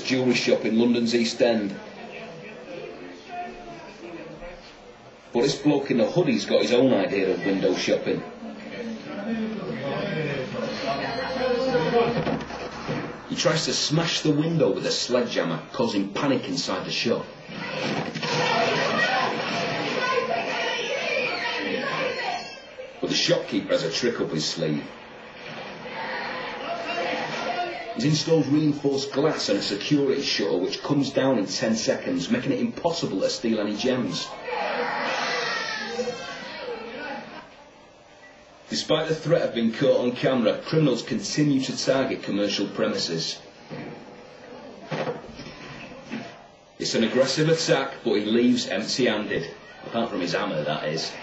jewellery shop in London's East End. But this bloke in the hoodie's got his own idea of window shopping. He tries to smash the window with a sledge hammer, causing panic inside the shop. But the shopkeeper has a trick up his sleeve. He's installed reinforced glass and a security shutter which comes down in 10 seconds, making it impossible to steal any gems. Despite the threat of being caught on camera, criminals continue to target commercial premises. It's an aggressive attack, but he leaves empty-handed. Apart from his hammer, that is.